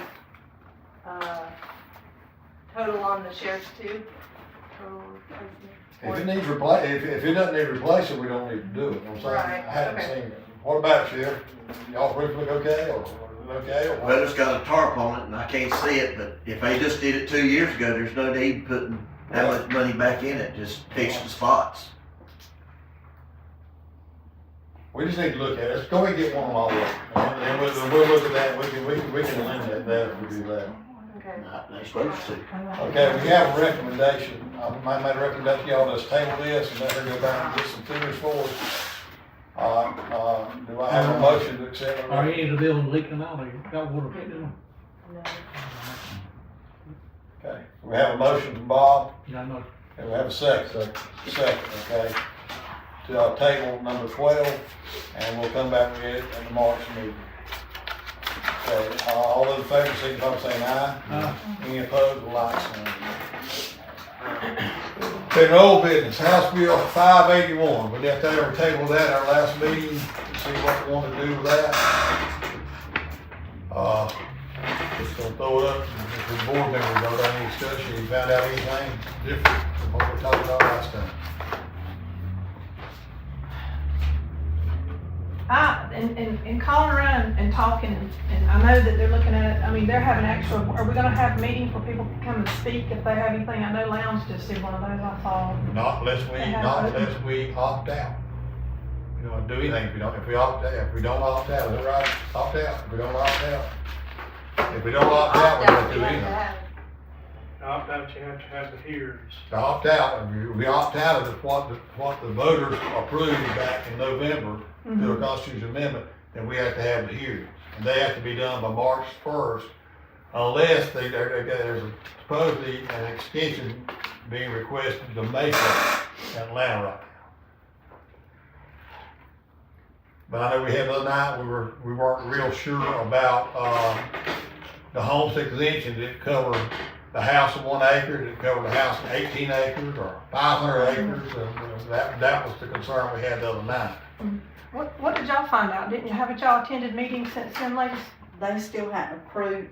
the sheriff's too. Total If it needs if it doesn't need replacing, we don't need to do it. I'm saying, Right, I haven't okay. seen it. What about it, Sheriff? Y'all roof look okay, or is it okay, or what? Well, it's got a tarp on it and I can't see it, but if they just did it 2 years ago, there's no need putting that much money back in it, just fix the spots. We just need to look at it. Let's go and get one on all of them. And then we'll look at that. We can eliminate that if we do that. Okay. Not, they supposed to. Okay, we have a recommendation. I might make a recommendation, y'all, let's table this and let her go back and get some figures for us. Do I have a motion to accept? Are any of the buildings leaking out, or you got water put in them? Okay, we have a motion from Bob, Yeah, I know. and we have a second, okay, to table number 12, and we'll come back with it in the March meeting. Okay, all those in favor, signify by saying aye. Any opposed, like sign. Okay, the old business, House Bill 581, we left that on table that our last meeting, to see what we want to do with that. Just gonna throw it up, if the board members don't have any discussion, you found out anything different from what we talked about last time? In calling around and talking, and I know that they're looking at it, I mean, they're having actual, are we gonna have meetings for people to come and speak if they have anything? I know Lounge just did one of those, I saw. Not unless we opt out. We don't do anything if we don't opt out, is that right? Opt out, if we don't opt out. If we don't opt out, we don't do anything. Opt out, you have to have the hearings. To opt out, if we opt out of what the voters approved back in November through a constitutional amendment, then we have to have the hearings. And they have to be done by March 1st, unless there's supposedly an extension being requested to May 1st in Atlanta right now. But I know we had the other night, we weren't real sure about, the homestead exemption. Did it cover the house of 1 acre? Did it cover the house of 18 acres or 500 acres? And that was the concern we had the other night. What did y'all find out? Haven't y'all attended meetings since then, ladies? They still haven't approved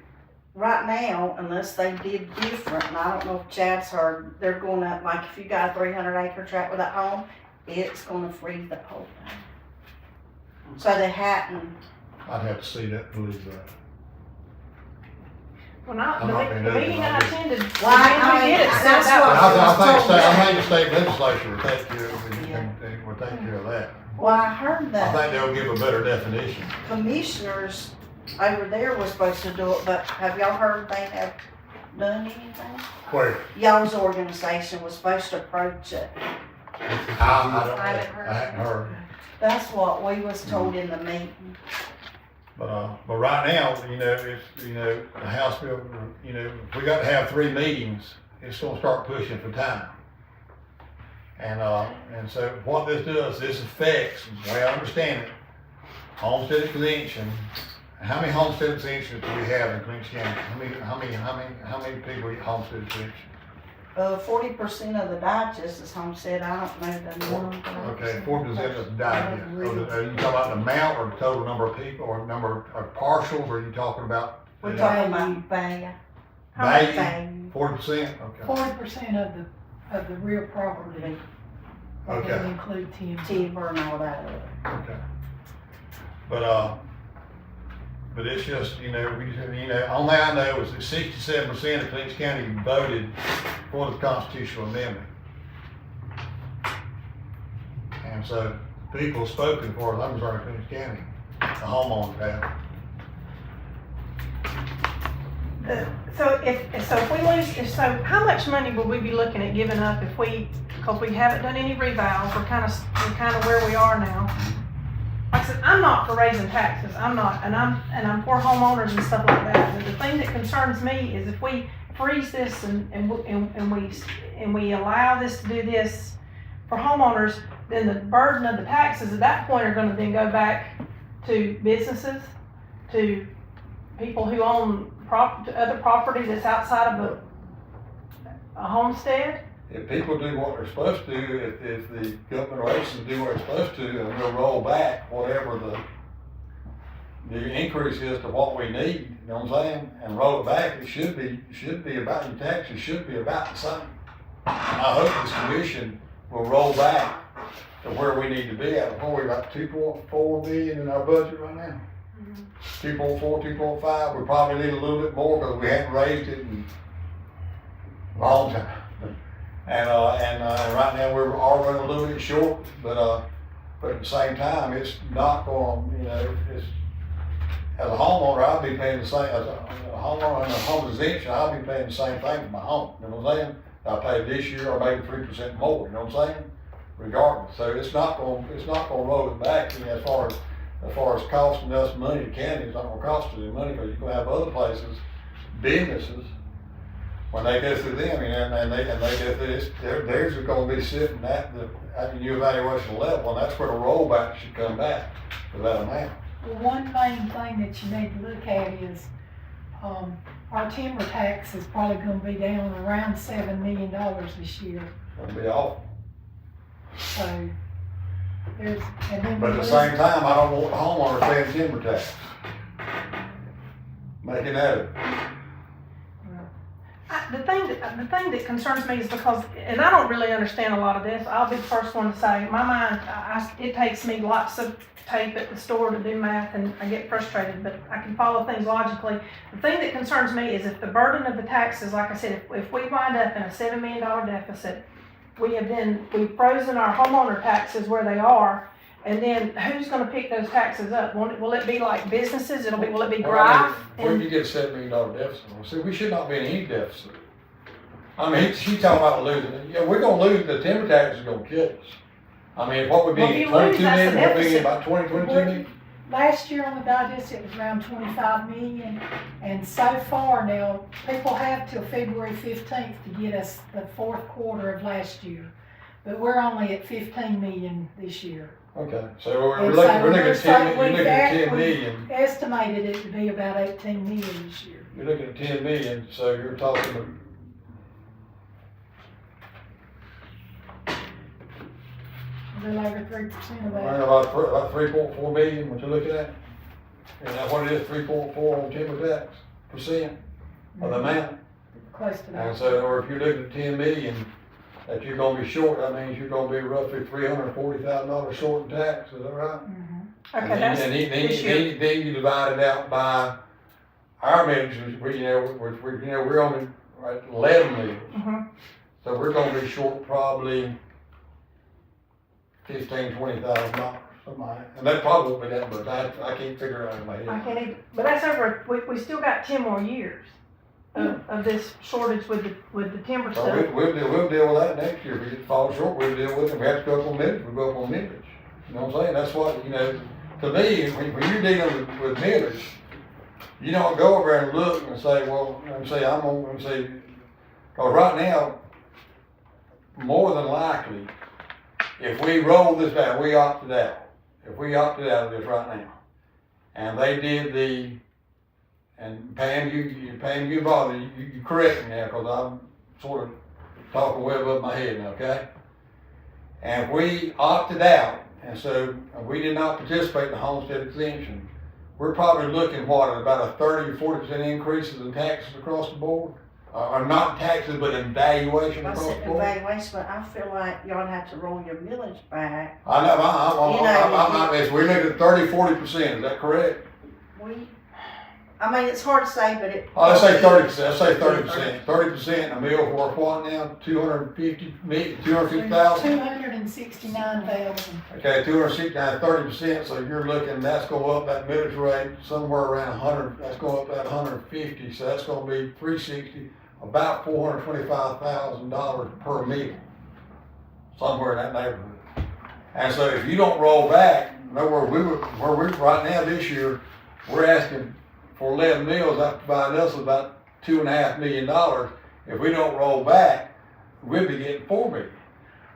right now unless they did different. And I don't know if Chad's heard, they're going up, like if you got a 300-acre tract with a home, it's gonna freeze the whole thing. So they hadn't. I'd have to see that, believe that. Well, I'm not being the ugly, meeting I I'm just- attended, Well, I we did it, that's so what- I think the state legislature will take care of that. Well, I heard I think that they'll give a better definition. commissioners over there were supposed to do it, but have y'all heard they have done anything? Where? Y'all's organization was supposed to approach it. I don't know. I haven't heard. I hadn't heard. That's what we was told in the meeting. But right now, the House bill, if we got to have 3 meetings, it's gonna start pushing for time. And so what this does, this affects, the way I understand it, homestead exemption. How many homestead exemptions do we have in Clinch County? How many people eat homestead exemption? 40% of the digest is homestead. I don't know the number. Okay, 4% of the digest. Are you talking about the amount or the total number of people or number of partials, or are you talking about? We're talking about value. Value, 40%, okay. 40% of the real property. That Okay. doesn't include timber. Timber and all that other. Okay. But it's just, only I know is that 67% of Clinch County voted for the constitutional amendment. And so people spoken for, as I'm concerned, Clinch County, the homeowners have. So if we lose, so how much money would we be looking at giving up if because we haven't done any revals, we're kind of where we are now. Like I said, I'm not for raising taxes, I'm not, and I'm for homeowners and stuff like that, but the thing that concerns me is if we freeze this and we allow this to do this for homeowners, then the burden of the taxes at that point are gonna then go back to businesses, to people who own other property that's outside of a homestead. If people do what they're supposed to, if the government relations do what they're supposed to, and we'll roll back whatever the increase is to what we need, you know what I'm saying? And roll it back, it should be about, your taxes should be about the same. And I hope this commission will roll back to where we need to be at. We're about 2.4 million in our budget right now. 2.4, 2.5, we probably need a little bit more because we haven't raised it in a long time. And right now we're all running a little bit short, but at the same time, it's not going, you know, it's, as a homeowner, I'll be paying the same, as a homeowner in a home exemption, I'll be paying the same thing for my home, you know what I'm saying? I paid this year or maybe 3% more, you know what I'm saying? Regardless, so it's not going to roll it back, you know, as far as costing us money, the county, it's not going to cost us any money because you're going to have other places, businesses, when they go through them, and they go through this, theirs are going to be sitting at the new evaluation level, and that's where the rollback should come back for that amount. Well, one main thing that you need to look at is, our timber tax is probably gonna be down around $7 million this year. It'll be awful. So, and then. But at the same time, I don't want the homeowner paying timber tax. Making that. The thing that concerns me is because, and I don't really understand a lot of this, I'll be the first one to say, in my mind, it takes me lots of tape at the store to do math and I get frustrated, but I can follow things logically. The thing that concerns me is if the burden of the taxes, like I said, if we wind up in a $7 million deficit, we've frozen our homeowner taxes where they are, and then who's gonna pick those taxes up? Will it be like businesses? Will it be Greif? Where do you get a $7 million deficit? See, we should not be in any deficit. I mean, she's talking about losing it. Yeah, we're gonna lose, the timber tax is gonna kill us. I mean, what would be Well, you 22 lose, that's million, the what would be deficit. about 22 million? Last year on the digest, it was around 25 million, and so far now, people have till February 15th to get us the fourth quarter of last year. But we're only at 15 million this year. Okay, so we're And looking, so we're looking we're at 10, you're saying looking at 10 million. we've estimated it to be about 18 million this year. You're looking at 10 million, so you're talking, A little over 3% of that. about 3.4 million, what you're looking at? And that's what it is, 3.4 on timber tax percent of the amount. Close to And that. so, or if you're looking at 10 million, that you're gonna be short, that means you're gonna be roughly $340,000 short in tax, is that right? Okay, And that's then this year. then you divide it out by our millage, we're only right 11 million. Mhm. So we're gonna be short probably $15,000-$20,000, something like that. And that probably won't be that much, I can't figure it out in my I head. can't even, but that's over, we still got 10 more years of this shortage with the timber So stuff. we'll deal with that next year, if we get fall short, we'll deal with it, if we have to go up on millage, we'll go up on millage. You know what I'm saying, that's what, you know, to me, when you're dealing with millage, you don't go over and look and say, well, I'm gonna say, cause right now, more than likely, if we roll this back, if we opted out of this right now, and they did and Pam, you bother, you correct me now, cause I'm sort of talking way above my head now, okay? And if we opted out, and so we did not participate in the homestead exemption, we're probably looking, at about a 30 or 40% increases in taxes across the board? Or not taxes, but in valuation I across said the board? evaluation, but I feel like y'all have to roll your millage back. I know, we're looking at 30, 40%, is that correct? We, I mean, it's hard to say, but it. Let's say 30%, let's say 30%. 30%, a meal worth what now? 250,000? 269,000. Okay, 269, 30%, so you're looking, that's go up that millage rate somewhere around 100, that's going up that 150, so that's gonna be 360, about $425,000 per meal. Somewhere in that neighborhood. And so if you don't roll back, in other words, where we right now this year, we're asking for 11 meals, that's providing us about $2.5 million. If we don't roll back, we'll be getting $4 million.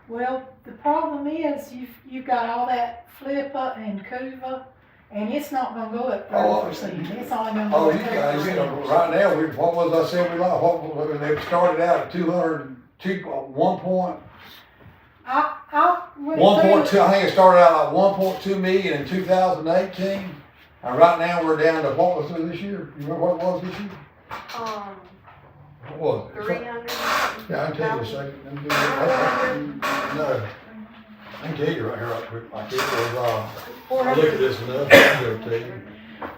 Well, the problem is you've got all that flipper and couva, and it's not gonna go up 30%. It's only gonna Oh, go you up guys, 3%. right now, what was I saying we lost? They started out at 1.2, I think it started out like 1.2 million in 2018. And right now we're down to, what was it this year? You remember what it was this year? What was it? 300. Yeah, I can tell you a second. No. I can tell you right here, right quick, like it was, I look at this enough, I'll go tell you.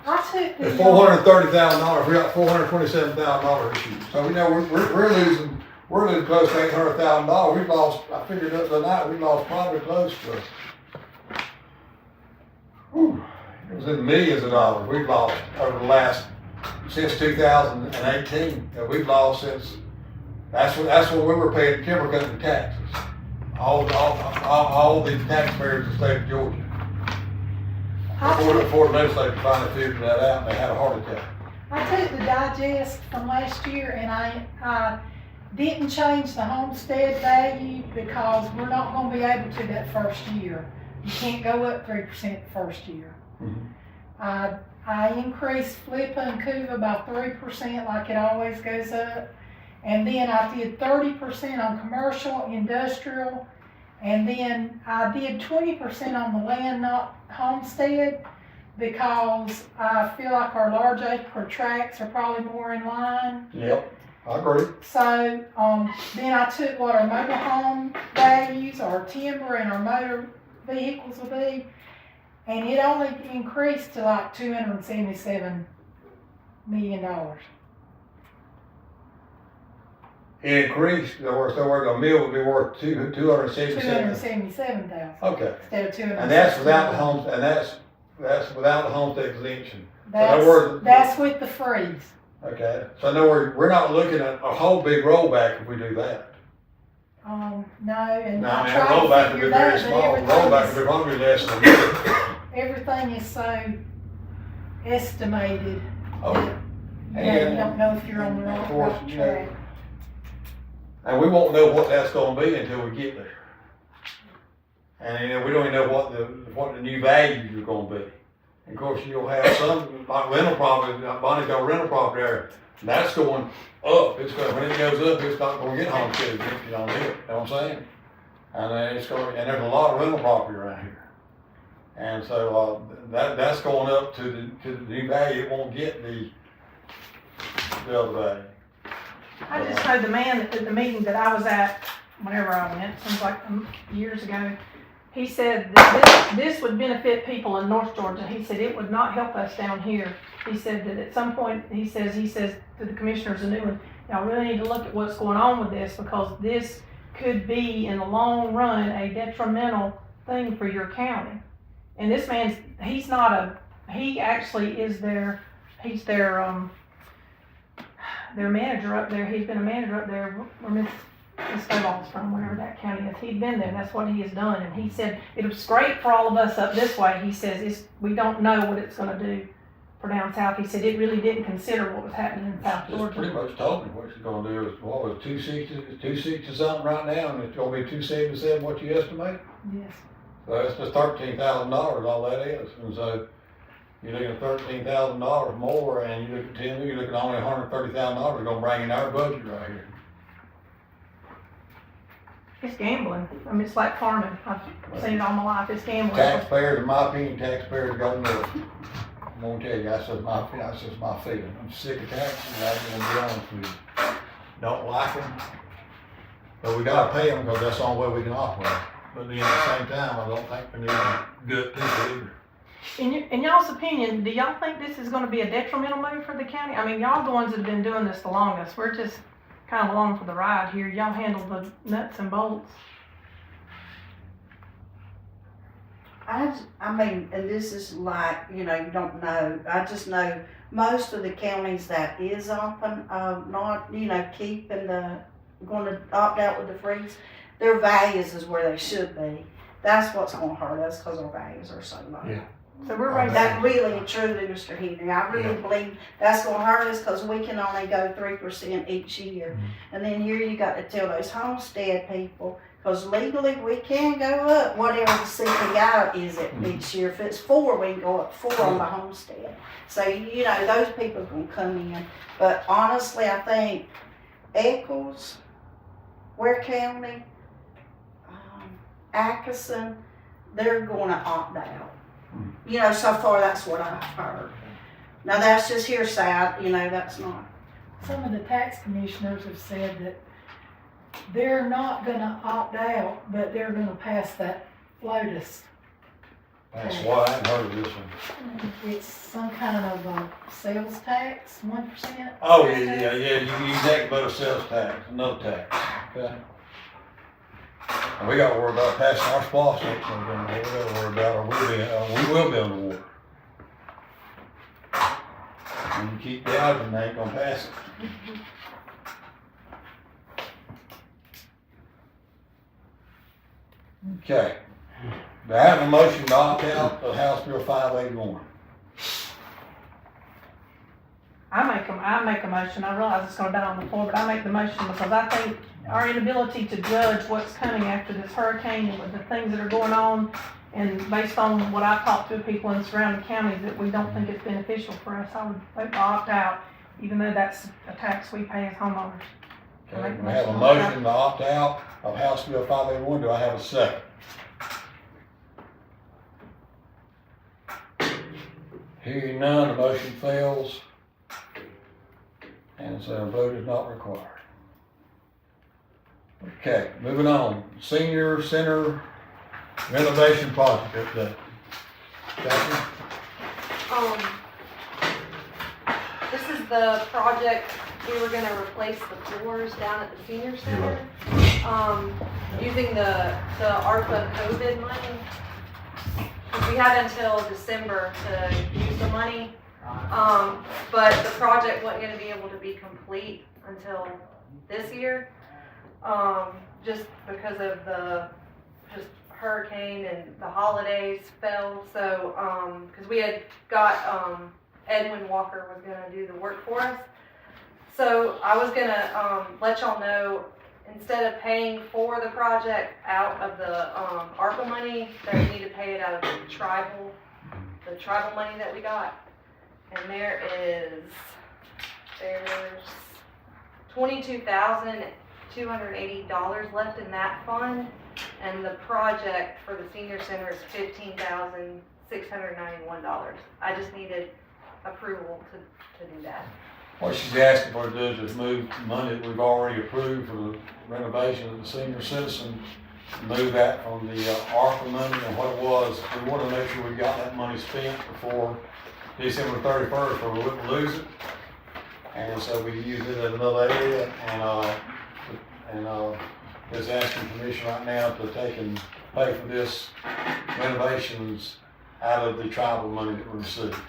I took the. It's $430,000, we got $427,000 this year. So we know we're losing close to $800,000. We lost, I figured up the night, we lost probably close to, it was in millions of dollars. We've lost over the last, since 2018, that we've lost since, that's when we were paying timber company taxes. All the taxpayers in the state of Georgia. Before the legislature finally figured that out, and they had a heart attack. I took the digest from last year and I didn't change the homestead value because we're not gonna be able to that first year. You can't go up 3% the first year. I increased flipper and couva by 3% like it always goes up. And then I did 30% on commercial, industrial, and then I did 20% on the land not homestead because I feel like our large acre tracts are probably more in line. Yep, I agree. So then I took what our mobile home values, our timber and our motor vehicles will be, and it only increased to like $277 million. It increased, so a meal would be worth $277,000. $277,000 Okay. instead of $200. And that's without the homes, and that's without the homestead exemption. So in other words, That's with the freeze. okay, so in other words, we're not looking at a whole big rollback if we do that. No, and Now, I the tried to rollback would figure be very that, small, the but rollback would be probably less than a million. everything is so estimated. Oh, that, you don't know if you're on the of course, right you know, track. and we won't know what that's gonna be until we get there. And we don't even know what the new values are gonna be. And of course, you'll have some, like rental property, Bonnie's got a rental property there, and that's going up. When it goes up, it's not gonna get homestead exemption on it, you know what I'm saying? And then and there's a lot of rental property around here. And so, that's going up to the new value, it won't get the other value. I just heard the man at the meeting that I was at, whenever I went, seems like years ago, he said that this would benefit people in North Georgia. He said it would not help us down here. He said that at some point, he says to the commissioners and new one, y'all really need to look at what's going on with this because this could be in the long run a detrimental thing for your county. And this man's, he actually is he's their manager up there. He's been a manager up there where Miss Stovall's from, wherever that county is. He'd been there. That's what he has done. And he said it was great for all of us up this way. He says we don't know what it's going to do for down south. He said it really didn't consider what was happening in South Just Georgia. pretty much told me what she's gonna do is, what was it, 260 something right now, and it's gonna be 277 what you estimate? Yes. So it's just $13,000, all that is, and so you're looking at $13,000 more, and you look at Tim, you're looking at only $130,000 gonna bring in our budget right here. It's gambling. I mean, it's like farming. I've seen it all my life. It's gambling. Taxpayers, in my opinion, taxpayers go nuts. I'm gonna tell you, that's just my feeling. I'm sick of taxes, I'm gonna be honest with you. Don't like them, but we gotta pay them because that's the only way we can operate. But then at the same time, I don't think we need good people either. In y'all's opinion, do y'all think this is gonna be a detrimental move for the county? I mean, y'all the ones that have been doing this the longest. We're just kind of along for the ride here. Y'all handle the nuts and bolts. I mean, and this is like, you don't know, I just know most of the counties that is open, not, keeping gonna opt out with the freeze, their values is where they should be. That's what's gonna hurt us, cause our values are so low. Yeah. So we're raising. That really and truly, Mr. Henry, I really believe that's gonna hurt us, cause we can only go 3% each year. And then here you got to tell those homestead people, cause legally we can go up whatever the CPI is at each year. If it's 4, we can go up 4 on the homestead. So, those people are gonna come in. But honestly, I think Eccles, Ware County, Atkinson, they're gonna opt out. So far that's what I've heard. Now that's just hearsay, that's not. Some of the tax commissioners have said that they're not gonna opt out, but they're gonna pass that FLOTUS. That's why I haven't heard of this one. It's some kind of a sales tax, 1%. Oh, yeah, you take but a sales tax, another tax, okay? And we gotta worry about passing our SPOS next November, we gotta worry about, or we will be on the water. And you keep doubting, they ain't gonna pass it. Okay, do I have a motion to opt out of House Bill 581? I make a motion. I realize it's gonna die on the floor, but I make the motion because I think our inability to judge what's coming after this hurricane and with the things that are going on, and based on what I've talked to people in the surrounding counties, that we don't think it's beneficial for us. I would vote to opt out, even though that's a tax we pay as homeowners. Okay, we have a motion to opt out of House Bill 581. Do I have a second? Hearing none, the motion fails. And so a vote is not required. Okay, moving on. Senior Center renovation project update. Jackie? This is the project, we were gonna replace the floors down at the senior center, using the ARPA COVID money. We had until December to use the money, but the project wasn't gonna be able to be complete until this year, just because of the hurricane and the holidays fell. So, cause we had got, Edwin Walker was gonna do the work for us. So I was gonna, let y'all know, instead of paying for the project out of the, ARPA money, that we need to pay it out of the tribal money that we got. And there's $22,280 left in that fund, and the project for the senior center is $15,691. I just needed approval to do that. What she's asking for to do is just move money that we've already approved for the renovation of the senior citizen, move that from the ARPA money and what it was. We want to make sure we got that money spent before December 31st, or we wouldn't lose it. And so we use it in another area, and just asking permission right now to take and pay for this renovations out of the tribal money that we received.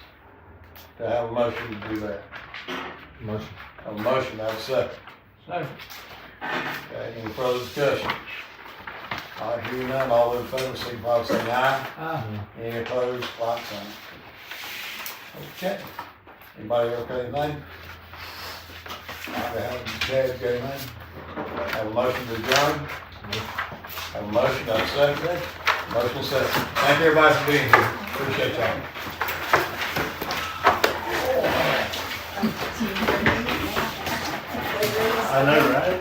Do I have a motion to do that? Motion. Have a motion, have a second. Second. Okay, any further discussion? All right, hearing none, all those in favor, signify by saying aye. Aye. Any opposed, like sign. Okay. Anybody else got anything? All right, Chad, got anything? Have a motion to adjourn? Have a motion, have a second? Motion second. Thank you everybody for being here. Appreciate y'all. I know, right?